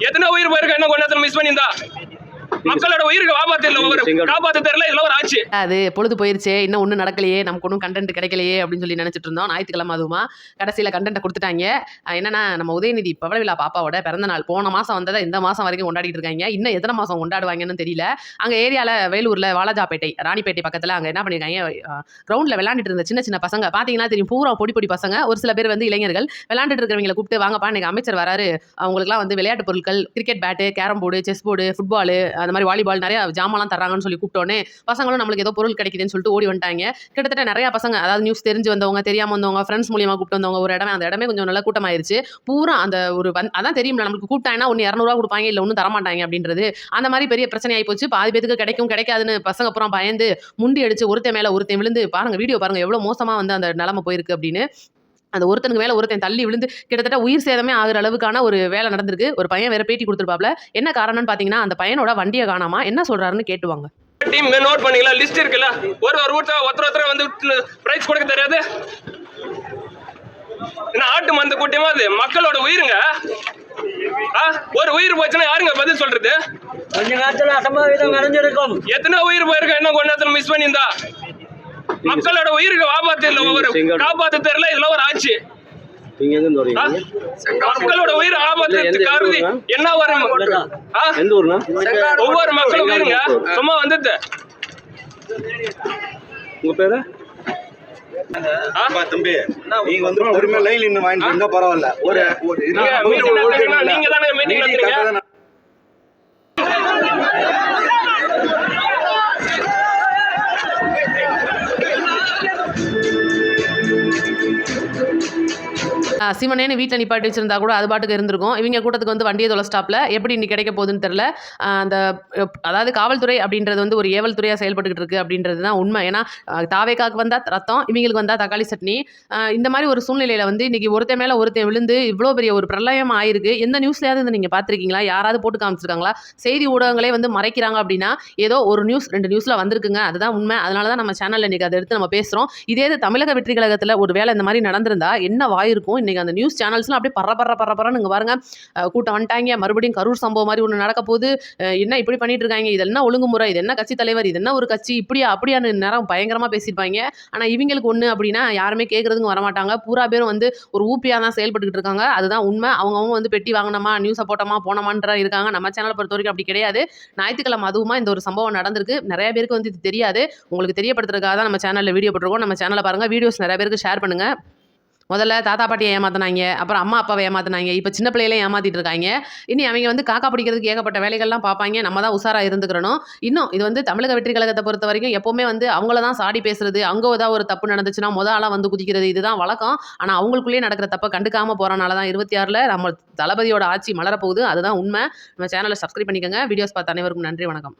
எத்தனை உயிர் போயிருக்க என்ன கொஞ்ச மிஸ் பண்ணியிருந்தா மக்களோட உயிருக்கு ஆபத்து இல்லை காப்பாற்ற தெரியல இதுல ஒரு ஆட்சி அது பொழுது போயிருச்சே இன்னும் ஒன்றும் நடக்கலையே நமக்கு ஒன்றும் கண்டென்ட் கிடைக்கலையே அப்படின்னு சொல்லி நினைச்சிட்டு இருந்தோம். ஞாயிற்றுக்கிழமை அதுவுமா கடைசியில் கண்டென்ட்டை கொடுத்துட்டாங்க. என்னன்னா நம்ம உதயநிதி பவளவிழா பாப்பாவோட பிறந்த நாள் போன மாதம் வந்ததை இந்த மாதம் வரைக்கும் கொண்டாடிட்டு இருக்காங்க. இன்னும் எத்தனை மாதம் கொண்டாடுவாங்கன்னு தெரியல. அங்கே ஏரியாவில் வேலூரில் வாலாஜாப்பேட்டை ராணிப்பேட்டை பக்கத்தில் அங்கே என்ன பண்ணியிருக்காங்க, கிரவுண்டில் விளையாண்டுட்டு இருந்த சின்ன சின்ன பசங்க பார்த்தீங்கன்னா தெரியும், பூரா பொடி பொடி பசங்க. ஒரு சில பேர் வந்து இளைஞர்கள் விளையாண்டுட்டு இருக்கிறவங்களை கூப்பிட்டு வாங்கப்பா இன்னைக்கு அமைச்சர் வராரு, அவங்களுக்குலாம் வந்து விளையாட்டு பொருட்கள் cricket bat, carrom board, chess board, football, அந்த மாதிரி வாலிபால் நிறைய ஜாமான்லாம் தர்றாங்கன்னு சொல்லி கூப்பிட்டோன்னே பசங்களும் நம்மளுக்கு ஏதோ பொருள் கிடைக்குதுன்னு சொல்லிட்டு ஓடி வந்துட்டாங்க. கிட்டத்தட்ட நிறைய பசங்க, அதாவது நியூஸ் தெரிஞ்சு வந்தவங்க, தெரியாம வந்தவங்க, ஃப்ரெண்ட்ஸ் மூலியமா கூப்பிட்டு வந்தவங்க, ஒரு இடமே அந்த இடமே கொஞ்சம் நல்லா கூட்டமாயிருச்சு. பூரா அந்த ஒரு அதான் தெரியும்ல நம்மளுக்கு கூப்பிட்டாங்கன்னா ஒன்று 200 கொடுப்பாங்க, இல்லை ஒன்றும் தரமாட்டாங்க அப்படின்றது. அந்த மாதிரி பெரிய பிரச்சனை ஆகி போச்சு. பாதி பேருக்கு கிடைக்கும் கிடைக்காதுன்னு பசங்க அப்புறம் பயந்து முண்டி அடிச்சு ஒருத்தன் மேல ஒருத்தன் விழுந்து பாருங்க, வீடியோ பாருங்க எவ்வளவு மோசமா வந்து அந்த நிலைமை போயிருக்கு அப்படின்னு. அந்த ஒருத்தனுக்கு மேல ஒருத்தன் தள்ளி விழுந்து கிட்டத்தட்ட உயிர் சேதமே ஆகிற அளவுக்கான ஒரு வேலை நடந்திருக்கு. ஒரு பையன் வேற பேட்டி கொடுத்துருப்பாப்ல. என்ன காரணம்னு பாத்தீங்கன்னா அந்த பையனோட வண்டியை காணாமா, என்ன சொல்றாருன்னு கேட்டுவாங்க. டீம் நோட் பண்ணீங்களா, லிஸ்ட் இருக்குல்ல, ஒரு ஒருத்தர் வந்து பிரைஸ் கொடுக்க தெரியாது. ஆட்டு மந்த கூட்டமா அது மக்களோட உயிருங்க. ஒரு உயிர் போச்சுன்னா யாருங்க பதில் சொல்றது? கொஞ்ச நேரத்துல அசம்பாவிதம் நடந்திருக்கும். எத்தனை உயிர் போயிருக்க என்ன கொஞ்ச நேரத்துல மிஸ் பண்ணியிருந்தா மக்களோட உயிருக்கு ஆபத்து இல்லை காப்பாற்ற தெரியல இதுல ஒரு ஆட்சி. மக்களோட உயிர் ஆபத்து கருதி என்ன வரும் ஒவ்வொரு மக்களும் உயிருங்க சும்மா வந்துட்டு. உங்க பேரு தம்பி, நீங்க வந்து பொறுமை லைன் இன்னும் வாங்கிட்டு இருந்தா பரவாயில்ல. ஒரு நீங்க தானே மீட்டிங் நடத்துறீங்க. சிவனேன்னு வீட்டில் நிப்பாட்டி வச்சிருந்தா கூட அது பாட்டுக்கு இருந்திருக்கும். இவங்க கூட்டத்துக்கு வந்து வண்டியை தொலை ஸ்டாப்பில் எப்படி இன்னைக்கு கிடைக்க போகுதுன்னு தெரில. அந்த அதாவது காவல்துறை அப்படின்றது வந்து ஒரு ஏவல் துறையாக செயல்பட்டுக்கிட்டு இருக்கு அப்படின்றது தான் உண்மை. ஏன்னா தாவேக்காக்கு வந்தால் ரத்தம், இவங்களுக்கு வந்தால் தக்காளி சட்னி. இந்த மாதிரி ஒரு சூழ்நிலையில் வந்து இன்னைக்கு ஒருத்தன் மேலே ஒருத்தன் விழுந்து இவ்வளோ பெரிய ஒரு பிரளயம் ஆயிருக்கு. எந்த நியூஸ்லையாவது வந்து நீங்கள் பார்த்துருக்கீங்களா? யாராவது போட்டு காமிச்சிருக்காங்களா? செய்தி ஊடகங்களே வந்து மறைக்கிறாங்க அப்படின்னா ஏதோ ஒரு நியூஸ் 2 நியூஸில் வந்திருக்குங்க, அதுதான் உண்மை. அதனால தான் நம்ம சேனலில் இன்றைக்கி அதை எடுத்து நம்ம பேசுகிறோம். இதே இது தமிழக வெற்றி கழகத்தில் ஒரு வேலை இந்த மாதிரி நடந்திருந்தா என்ன வாயிருக்கும்? இன்றைக்கி அந்த நியூஸ் சேனல்ஸ்லாம் அப்படியே பரபரன்னு இங்கே பாருங்க, கூட்டம் வந்துட்டாங்க, மறுபடியும் கரூர் சம்பவம் மாதிரி ஒன்று நடக்க போகுது, என்ன இப்படி பண்ணிட்டு இருக்காங்க, இது என்ன ஒழுங்குமுறை, இது என்ன கட்சி தலைவர், இது என்ன ஒரு கட்சி, இப்படியா அப்படியான்னு நேரம் பயங்கரமாக பேசியிருப்பாங்க. ஆனால் இவங்களுக்கு ஒன்று அப்படின்னா யாருமே கேட்குறதுக்கு வரமாட்டாங்க. பூரா பேரும் வந்து ஒரு ஊப்பியாக தான் செயல்பட்டுக்கிட்டு இருக்காங்க. அதுதான் உண்மை. அவங்கவுங்க வந்து பெட்டி வாங்கினோமா, நியூஸை போட்டோமா, போனோமான்ற இருக்காங்க. நம்ம சேனலை பொறுத்த வரைக்கும் அப்படி கிடையாது. ஞாயிற்றுக்கிழமை அதுவுமா இந்த ஒரு சம்பவம் நடந்திருக்கு. நிறைய பேருக்கு வந்து இது தெரியாது. உங்களுக்கு தெரியப்படுத்துறதுக்காக தான் நம்ம சேனலில் வீடியோ போட்டிருக்கோம். நம்ம சேனலை பாருங்கள், வீடியோஸ் நிறைய பேருக்கு ஷேர் பண்ணுங்கள். முதல்ல தாத்தா பாட்டியை ஏமாத்தினாங்க, அப்புறம் அம்மா அப்பாவை ஏமாத்தினாங்க, இப்போ சின்ன பிள்ளையிலே ஏமாத்திட்டு இருக்காங்க. இனி அவங்க வந்து காக்கா பிடிக்கிறதுக்கு ஏகப்பட்ட வேலைகள்லாம் பார்ப்பாங்க. நம்ம தான் உஷாராக இருந்துக்கிறணும். இன்னும் இது வந்து தமிழக வெற்றி கழகத்தை பொறுத்த வரைக்கும் எப்போவுமே வந்து அவங்கள தான் சாடி பேசுறது, அங்கே ஏதாவது ஒரு தப்பு நடந்துச்சுன்னா ஆளாக வந்து குதிக்கிறது, இதுதான் வழக்கம். ஆனால் அவங்களுக்குள்ளேயே நடக்கிற தப்பை கண்டுக்காமல் போகிறனால தான் 26 நம்ம தளபதியோட ஆட்சி மலரப்போகுது. அதுதான் உண்மை. நம்ம சேனலை சப்ஸ்கிரைப் பண்ணிக்கோங்க. வீடியோஸ் பார்த்த அனைவருக்கும் நன்றி, வணக்கம்.